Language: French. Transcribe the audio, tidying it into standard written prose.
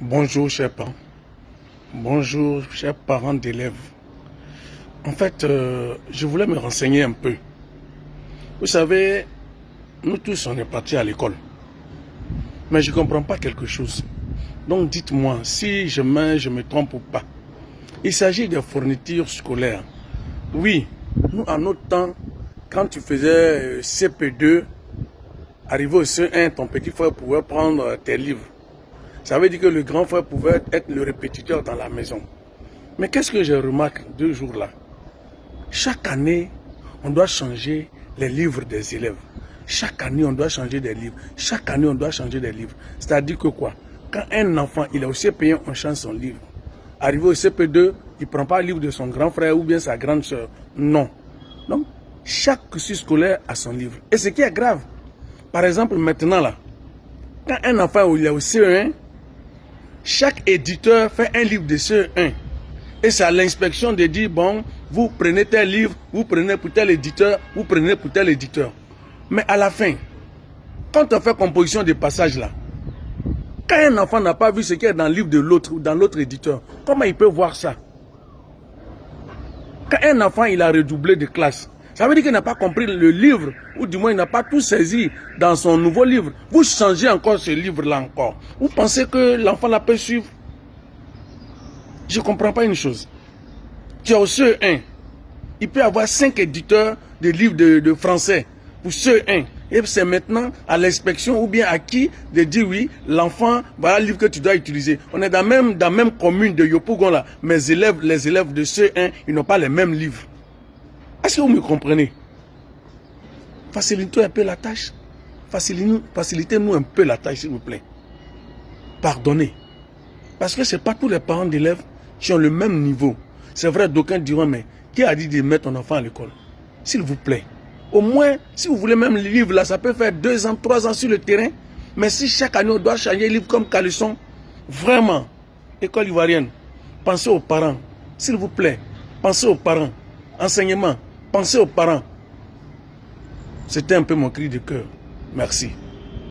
Bonjour, chers parents. Bonjour, chers parents d'élèves. En fait, je voulais me renseigner un peu. Vous savez, nous tous, on est partis à l'école. Mais je ne comprends pas quelque chose. Donc, dites-moi, si je me trompe ou pas. Il s'agit de fournitures scolaires. Oui, nous, en notre temps, quand tu faisais CP2, arrivé au CE1, ton petit frère pouvait prendre tes livres. Ça veut dire que le grand frère pouvait être le répétiteur dans la maison. Mais qu'est-ce que je remarque 2 jours là? Chaque année, on doit changer les livres des élèves. Chaque année, on doit changer des livres. Chaque année, on doit changer des livres. C'est-à-dire que quoi? Quand un enfant, il est au CP1, on change son livre. Arrivé au CP2, il ne prend pas le livre de son grand frère ou bien sa grande soeur. Non. Donc, chaque cursus scolaire a son livre. Et ce qui est grave, par exemple, maintenant là, quand un enfant il est au CE1, chaque éditeur fait un livre de CE1. Et c'est à l'inspection de dire, bon, vous prenez tel livre, vous prenez pour tel éditeur, vous prenez pour tel éditeur. Mais à la fin, quand on fait composition des passages là, quand un enfant n'a pas vu ce qui est dans le livre de l'autre ou dans l'autre éditeur, comment il peut voir ça? Quand un enfant il a redoublé de classe, ça veut dire qu'il n'a pas compris le livre, ou du moins il n'a pas tout saisi dans son nouveau livre. Vous changez encore ce livre-là encore. Vous pensez que l'enfant la peut suivre? Je ne comprends pas une chose. Tu as au CE1, il peut y avoir 5 éditeurs de livres de français pour CE1. Et c'est maintenant à l'inspection ou bien à qui de dire oui, l'enfant, voilà le livre que tu dois utiliser. On est dans la même commune de Yopougon là. Les élèves de CE1, ils n'ont pas les mêmes livres. Est-ce que vous me comprenez? Facilitez un peu la tâche. Facilitez-nous un peu la tâche, s'il vous plaît. Pardonnez. Parce que ce n'est pas tous les parents d'élèves qui ont le même niveau. C'est vrai, d'aucuns diront, mais qui a dit de mettre ton enfant à l'école? S'il vous plaît. Au moins, si vous voulez même le livre, là, ça peut faire 2 ans, 3 ans sur le terrain. Mais si chaque année, on doit changer le livre comme caleçon, vraiment, école ivoirienne, pensez aux parents. S'il vous plaît, pensez aux parents. Enseignement, pensez aux parents. C'était un peu mon cri de cœur. Merci.